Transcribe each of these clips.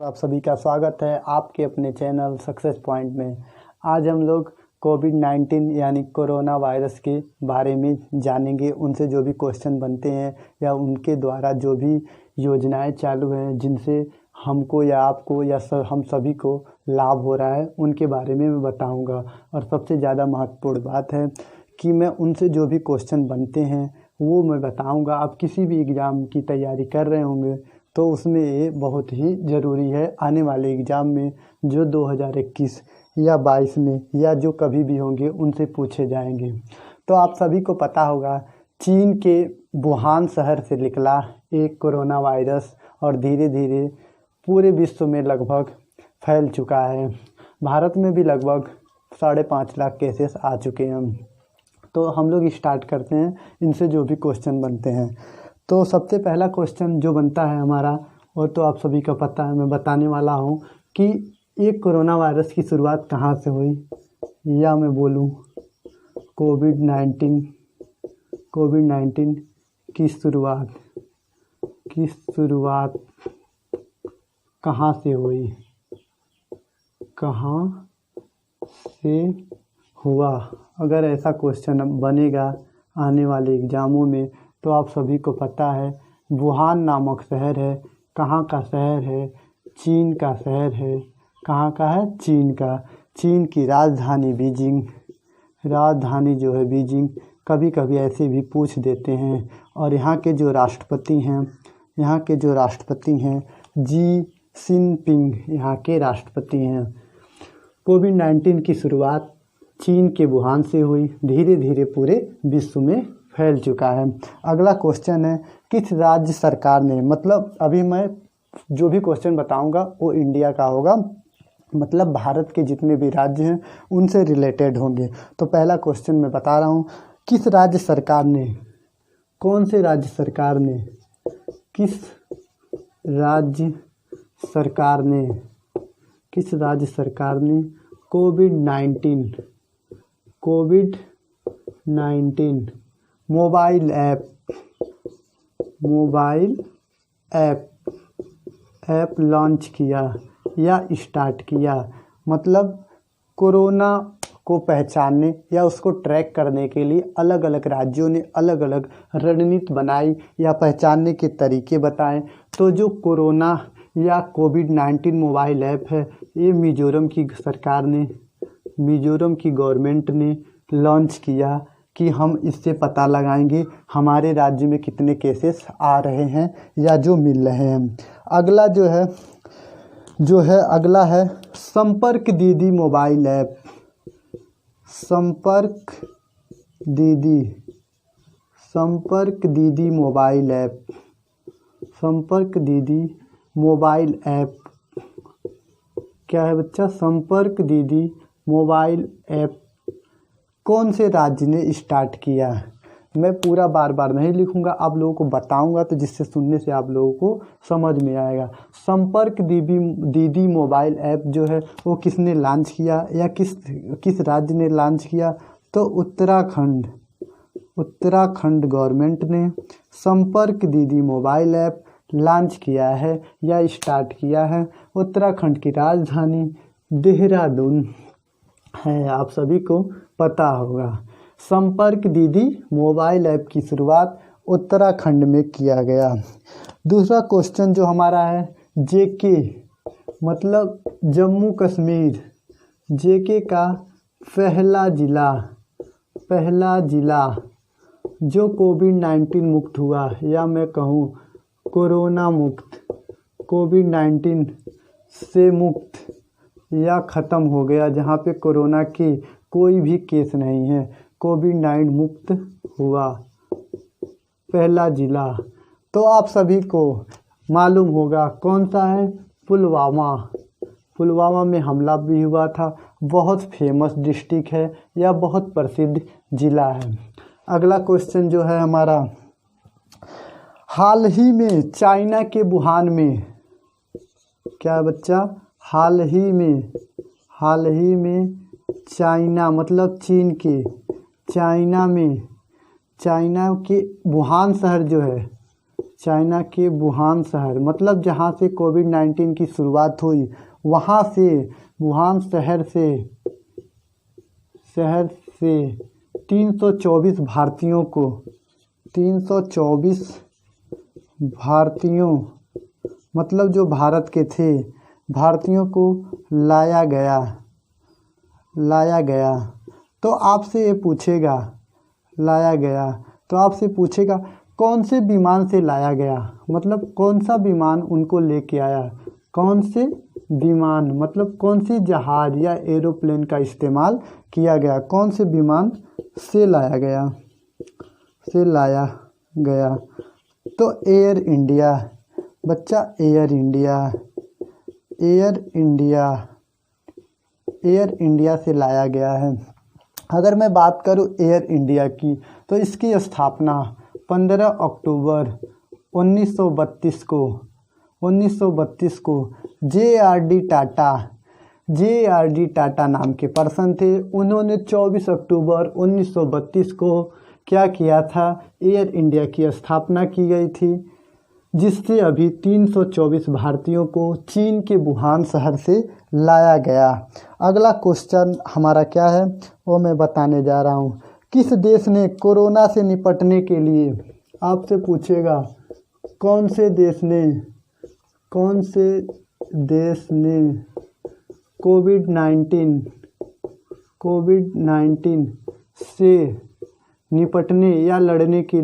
आप सभी का स्वागत है आपके अपने चैनल सक्सेस पॉइंट में। आज हम लोग कोविड-19 यानी कोरोना वायरस के बारे में जानेंगे। उनसे जो भी क्वेश्चन बनते हैं या उनके द्वारा जो भी योजनाएं चालू हैं जिनसे हमको या आपको या हम सभी को लाभ हो रहा है उनके बारे में मैं बताऊंगा। और सबसे ज़्यादा महत्वपूर्ण बात है कि मैं उनसे जो भी क्वेश्चन बनते हैं वो मैं बताऊँगा। आप किसी भी एग्ज़ाम की तैयारी कर रहे होंगे तो उसमें ये बहुत ही ज़रूरी है। आने वाले एग्ज़ाम में जो 2021 या 22 में या जो कभी भी होंगे उनसे पूछे जाएंगे। तो आप सभी को पता होगा चीन के वुहान शहर से निकला एक कोरोना वायरस और धीरे धीरे पूरे विश्व में लगभग फैल चुका है। भारत में भी लगभग 5.5 लाख केसेस आ चुके हैं। तो हम लोग स्टार्ट करते हैं इनसे जो भी क्वेश्चन बनते हैं। तो सबसे पहला क्वेश्चन जो बनता है हमारा वो तो आप सभी को पता है, मैं बताने वाला हूँ कि ये कोरोना वायरस की शुरुआत कहाँ से हुई, या मैं बोलूँ कोविड-19 की शुरुआत कहाँ से हुई, कहाँ से हुआ। अगर ऐसा क्वेश्चन बनेगा आने वाले एग्ज़ामों में तो आप सभी को पता है वुहान नामक शहर है। कहाँ का शहर है? चीन का शहर है। कहाँ का है? चीन का। चीन की राजधानी बीजिंग, राजधानी जो है बीजिंग। कभी कभी ऐसे भी पूछ देते हैं। और यहाँ के जो राष्ट्रपति हैं जी जिनपिंग यहाँ के राष्ट्रपति हैं। कोविड-19 की शुरुआत चीन के वुहान से हुई, धीरे धीरे पूरे विश्व में फैल चुका है। अगला क्वेश्चन है किस राज्य सरकार ने, मतलब अभी मैं जो भी क्वेश्चन बताऊंगा वो इंडिया का होगा, मतलब भारत के जितने भी राज्य हैं उनसे रिलेटेड होंगे। तो पहला क्वेश्चन मैं बता रहा हूँ, किस राज्य सरकार ने, कौन से राज्य सरकार ने, किस राज्य सरकार ने कोविड-19 मोबाइल ऐप लॉन्च किया या स्टार्ट किया। मतलब कोरोना को पहचानने या उसको ट्रैक करने के लिए अलग अलग राज्यों ने अलग अलग रणनीति बनाई या पहचानने के तरीके बताएं। तो जो कोरोना या कोविड-19 मोबाइल ऐप है ये मिज़ोरम की गवर्नमेंट ने लॉन्च किया कि हम इससे पता लगाएंगे हमारे राज्य में कितने केसेस आ रहे हैं या जो मिल रहे हैं। अगला अगला है संपर्क दीदी मोबाइल ऐप। संपर्क दीदी मोबाइल ऐप क्या है बच्चा? संपर्क दीदी मोबाइल ऐप कौन से राज्य ने स्टार्ट किया? मैं पूरा बार बार नहीं लिखूंगा, आप लोगों को बताऊंगा तो जिससे सुनने से आप लोगों को समझ में आएगा। संपर्क दीदी मोबाइल ऐप जो है वो किसने लॉन्च किया या किस राज्य ने लॉन्च किया? तो उत्तराखंड गवर्नमेंट ने संपर्क दीदी मोबाइल ऐप लॉन्च किया है या स्टार्ट किया है। उत्तराखंड की राजधानी देहरादून है, आप सभी को पता होगा। संपर्क दीदी मोबाइल ऐप की शुरुआत उत्तराखंड में किया गया। दूसरा क्वेश्चन जो हमारा है जेके मतलब जम्मू कश्मीर, जेके का पहला जिला जो कोविड-19 मुक्त हुआ या मैं कहूँ कोरोना मुक्त, कोविड-19 से मुक्त या ख़त्म हो गया, जहाँ पे कोरोना के कोई भी केस नहीं है, कोविड-19 मुक्त हुआ पहला जिला। तो आप सभी को मालूम होगा कौन सा है? पुलवामा में हमला भी हुआ था। बहुत फेमस डिस्ट्रिक्ट है या बहुत प्रसिद्ध ज़िला है। अगला क्वेश्चन जो है हमारा, हाल ही में चाइना के वुहान में, क्या बच्चा? हाल ही में चाइना मतलब चीन के, चाइना के वुहान शहर जो है चाइना के वुहान शहर, मतलब जहाँ से कोविड-19 की शुरुआत हुई वहाँ से, वुहान शहर से 324 भारतीयों को, 324 भारतीयों, मतलब जो भारत के थे, भारतीयों को लाया गया। तो आपसे ये पूछेगा, लाया गया, तो आपसे पूछेगा कौन से विमान से लाया गया, मतलब कौन सा विमान उनको लेके आया, कौन से विमान, मतलब कौन सी जहाज या एरोप्लेन का इस्तेमाल किया गया, कौन से विमान से लाया गया। तो एयर इंडिया, बच्चा एयर इंडिया से लाया गया है। अगर मैं बात करूं एयर इंडिया की, तो इसकी स्थापना 15 अक्टूबर 1932 को जे.आर.डी. टाटा नाम के पर्सन थे। उन्होंने 24 अक्टूबर 1932 को क्या किया था, एयर इंडिया की स्थापना की गई थी, जिससे अभी 324 भारतीयों को चीन के वुहान शहर से लाया गया। अगला क्वेश्चन हमारा क्या है वो मैं बताने जा रहा हूँ। किस देश ने कोरोना से निपटने के लिए, आपसे पूछेगा कौन से देश ने कोविड-19 से निपटने या लड़ने के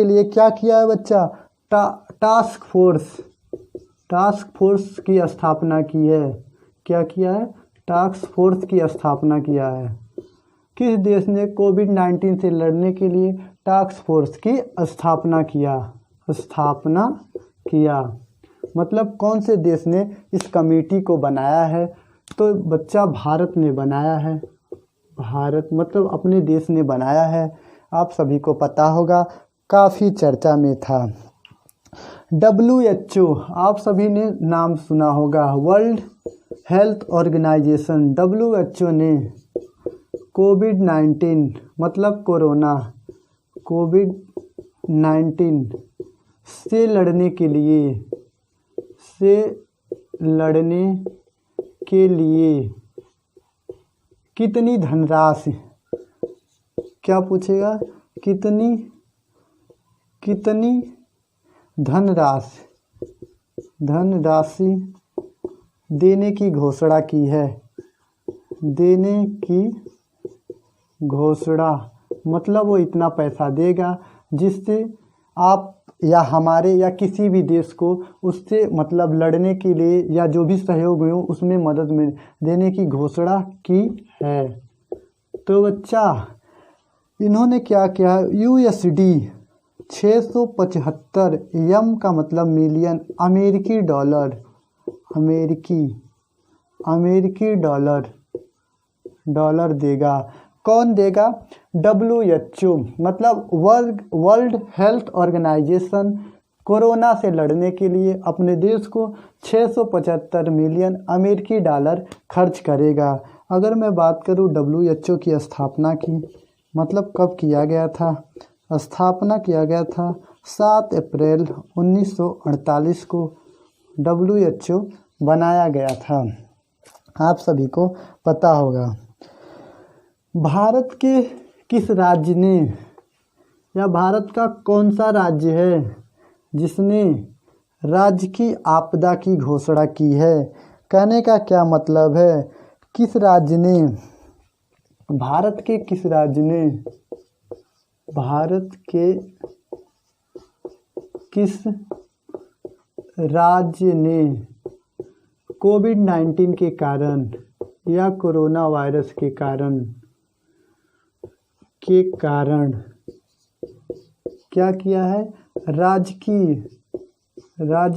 लिए क्या किया है बच्चा, टास्क फोर्स की स्थापना की है। क्या किया है, टास्क फोर्स की स्थापना किया है। किस देश ने कोविड-19 से लड़ने के लिए टास्क फोर्स की स्थापना किया, मतलब कौन से देश ने इस कमेटी को बनाया है, तो बच्चा भारत ने बनाया है। भारत मतलब अपने देश ने बनाया है, आप सभी को पता होगा, काफ़ी चर्चा में था। WHO, आप सभी ने नाम सुना होगा, वर्ल्ड हेल्थ ऑर्गेनाइजेशन, WHO ने कोविड-19 मतलब कोरोना, कोविड-19 से लड़ने के लिए कितनी धनराशि, क्या पूछेगा, कितनी धनराशि देने की घोषणा की है। मतलब वो इतना पैसा देगा जिससे आप या हमारे या किसी भी देश को उससे मतलब लड़ने के लिए या जो भी सहयोग हो उसमें मदद में देने की घोषणा की है। तो बच्चा इन्होंने क्या किया, USD 675 एम का मतलब मिलियन अमेरिकी डॉलर देगा। कौन देगा, WHO मतलब वर्ल्ड हेल्थ ऑर्गेनाइजेशन कोरोना से लड़ने के लिए अपने देश को 675 मिलियन अमेरिकी डॉलर खर्च करेगा। अगर मैं बात करूं WHO की स्थापना की, मतलब कब किया गया था, स्थापना किया गया था 7 अप्रैल 1948 को WHO बनाया गया था, आप सभी को पता होगा। भारत के किस राज्य ने या भारत का कौन सा राज्य है जिसने राज्य की आपदा की घोषणा की है। कहने का क्या मतलब है, किस राज्य ने, भारत के किस राज्य ने, भारत के किस राज्य ने कोविड-19 के कारण या कोरोना वायरस के कारण क्या किया है, राज्य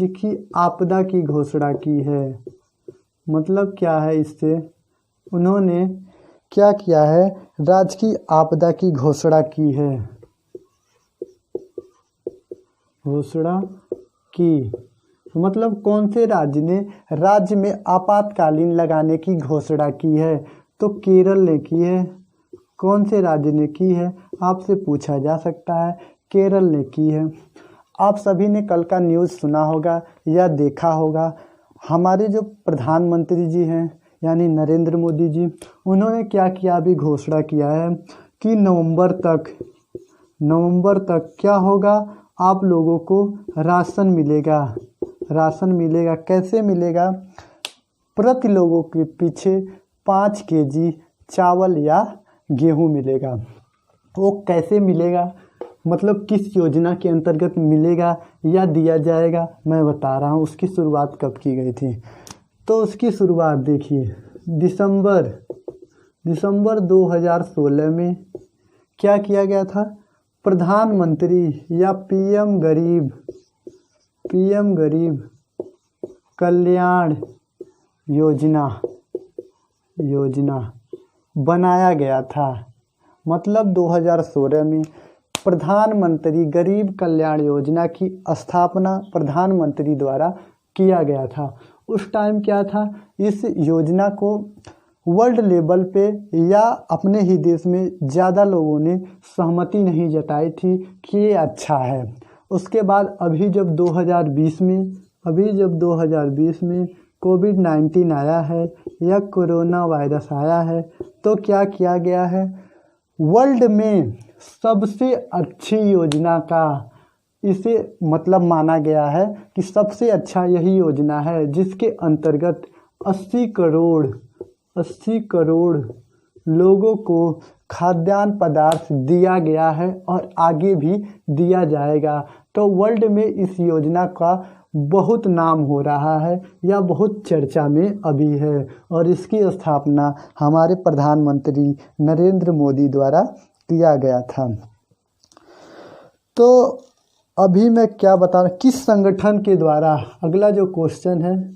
की आपदा की घोषणा की है। मतलब क्या है, इससे उन्होंने क्या किया है, राज्य की आपदा की घोषणा की है, मतलब कौन से राज्य ने राज्य में आपातकालीन लगाने की घोषणा की है। तो केरल ने की है। कौन से राज्य ने की है आपसे पूछा जा सकता है, केरल ने की है। आप सभी ने कल का न्यूज़ सुना होगा या देखा होगा, हमारे जो प्रधानमंत्री जी हैं यानी नरेंद्र मोदी जी, उन्होंने क्या किया, अभी घोषणा किया है कि नवंबर तक क्या होगा, आप लोगों को राशन मिलेगा। राशन मिलेगा, कैसे मिलेगा, प्रति लोगों के पीछे 5 केजी चावल या गेहूं मिलेगा। वो कैसे मिलेगा, मतलब किस योजना के अंतर्गत मिलेगा या दिया जाएगा, मैं बता रहा हूँ। उसकी शुरुआत कब की गई थी, तो उसकी शुरुआत देखिए दिसंबर 2016 में क्या किया गया था, प्रधानमंत्री या पीएम गरीब कल्याण योजना बनाया गया था। मतलब 2016 में प्रधानमंत्री गरीब कल्याण योजना की स्थापना प्रधानमंत्री द्वारा किया गया था। उस टाइम क्या था, इस योजना को वर्ल्ड लेवल पे या अपने ही देश में ज़्यादा लोगों ने सहमति नहीं जताई थी कि ये अच्छा है। उसके बाद अभी जब 2020 में कोविड-19 आया है या कोरोना वायरस आया है, तो क्या किया गया है, वर्ल्ड में सबसे अच्छी योजना का इसे मतलब माना गया है कि सबसे अच्छा यही योजना है, जिसके अंतर्गत 80 करोड़ लोगों को खाद्यान्न पदार्थ दिया गया है और आगे भी दिया जाएगा। तो वर्ल्ड में इस योजना का बहुत नाम हो रहा है या बहुत चर्चा में अभी है, और इसकी स्थापना हमारे प्रधानमंत्री नरेंद्र मोदी द्वारा किया गया था। तो अभी मैं क्या बता रहा, किस संगठन के द्वारा, अगला जो क्वेश्चन है,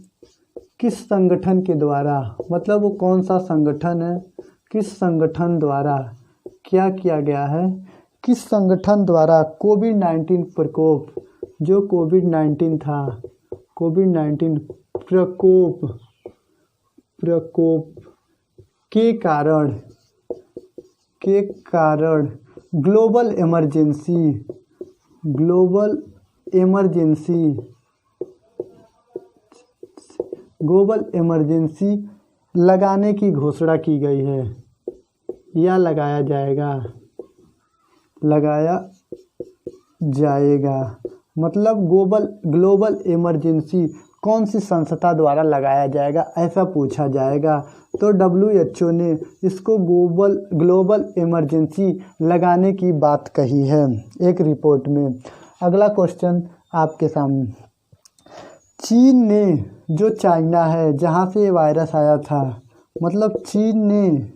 किस संगठन के द्वारा, मतलब वो कौन सा संगठन है, किस संगठन द्वारा क्या किया गया है, किस संगठन द्वारा कोविड-19 प्रकोप, जो कोविड-19 था, कोविड-19 प्रकोप के कारण ग्लोबल इमरजेंसी लगाने की घोषणा की गई है या लगाया जाएगा। मतलब ग्लोबल इमरजेंसी कौन सी संस्था द्वारा लगाया जाएगा, ऐसा पूछा जाएगा। तो WHO ने इसको ग्लोबल इमरजेंसी लगाने की बात कही है एक रिपोर्ट में। अगला क्वेश्चन आपके सामने, चीन ने, जो चाइना है जहाँ से ये वायरस आया था, मतलब चीन ने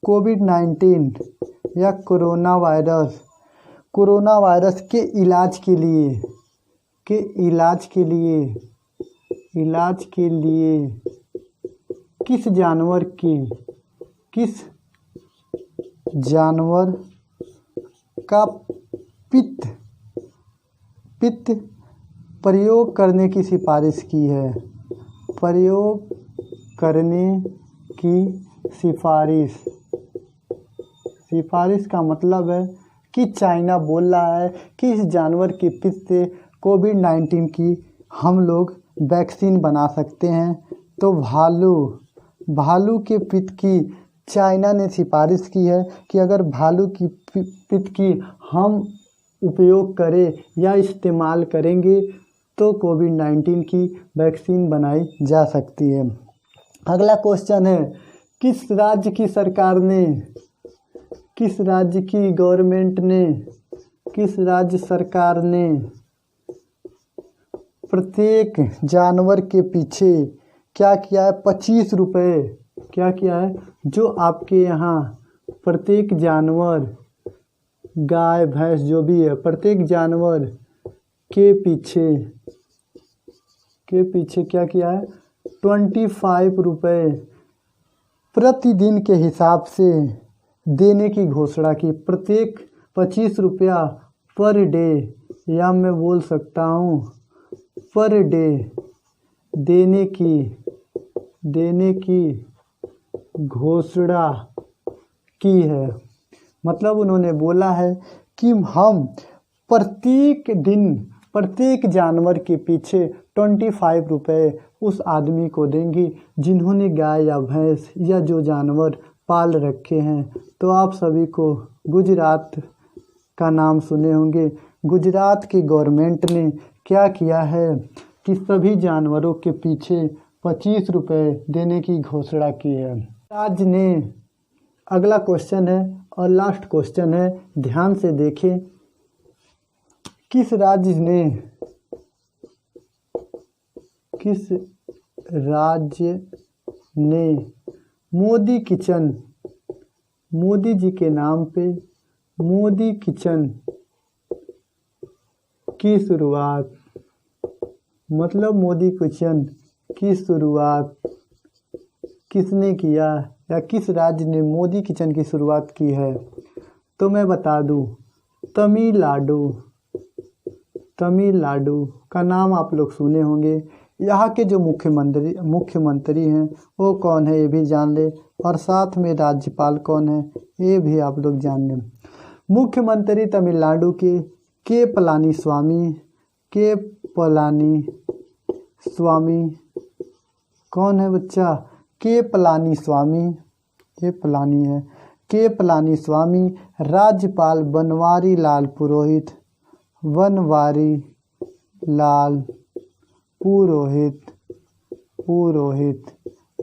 कोविड-19 या कोरोना वायरस के इलाज के लिए किस जानवर का पित्त प्रयोग करने की सिफारिश की है। सिफारिश का मतलब है कि चाइना बोल रहा है कि इस जानवर के पित्त से कोविड-19 की हम लोग वैक्सीन बना सकते हैं। तो भालू के पित्त की चाइना ने सिफारिश की है कि अगर भालू की पित्त की हम उपयोग करें या इस्तेमाल करेंगे तो कोविड-19 की वैक्सीन बनाई जा सकती है। अगला क्वेश्चन है, किस राज्य सरकार ने प्रत्येक जानवर के पीछे क्या किया है, 25 रुपये क्या किया है, जो आपके यहाँ प्रत्येक जानवर, गाय भैंस जो भी है, प्रत्येक जानवर के पीछे क्या किया है, 25 रुपये प्रतिदिन के हिसाब से देने की घोषणा की। प्रत्येक 25 रुपया पर डे, या मैं बोल सकता हूँ पर डे देने की घोषणा की है। मतलब उन्होंने बोला है कि हम प्रत्येक दिन प्रत्येक जानवर के पीछे 25 रुपये उस आदमी को देंगे जिन्होंने गाय या भैंस या जो जानवर पाल रखे हैं। तो आप सभी को गुजरात का नाम सुने होंगे। गुजरात की गवर्नमेंट ने क्या किया है कि सभी जानवरों के पीछे 25 रुपये देने की घोषणा की है। आज ने अगला क्वेश्चन है और लास्ट क्वेश्चन है, ध्यान से देखें। किस राज्य ने मोदी किचन, मोदी जी के नाम पे मोदी किचन की शुरुआत, मतलब मोदी किचन की शुरुआत किसने किया या किस राज्य ने मोदी किचन की शुरुआत की है? तो मैं बता दूं, तमिलनाडु का नाम आप लोग सुने होंगे। यहाँ के जो मुख्यमंत्री हैं वो कौन है ये भी जान ले, और साथ में राज्यपाल कौन है ये भी आप लोग जान लें। मुख्यमंत्री तमिलनाडु के पलानी कौन है बच्चा? के पलानी स्वामी, ये पलानी है। के पलानी स्वामी। राज्यपाल बनवारी लाल पुरोहित।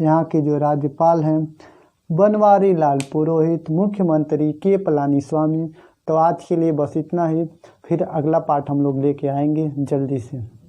यहाँ के जो राज्यपाल हैं बनवारी लाल पुरोहित, मुख्यमंत्री के पलानी स्वामी। तो आज के लिए बस इतना ही, फिर अगला पार्ट हम लोग लेके आएंगे जल्दी से।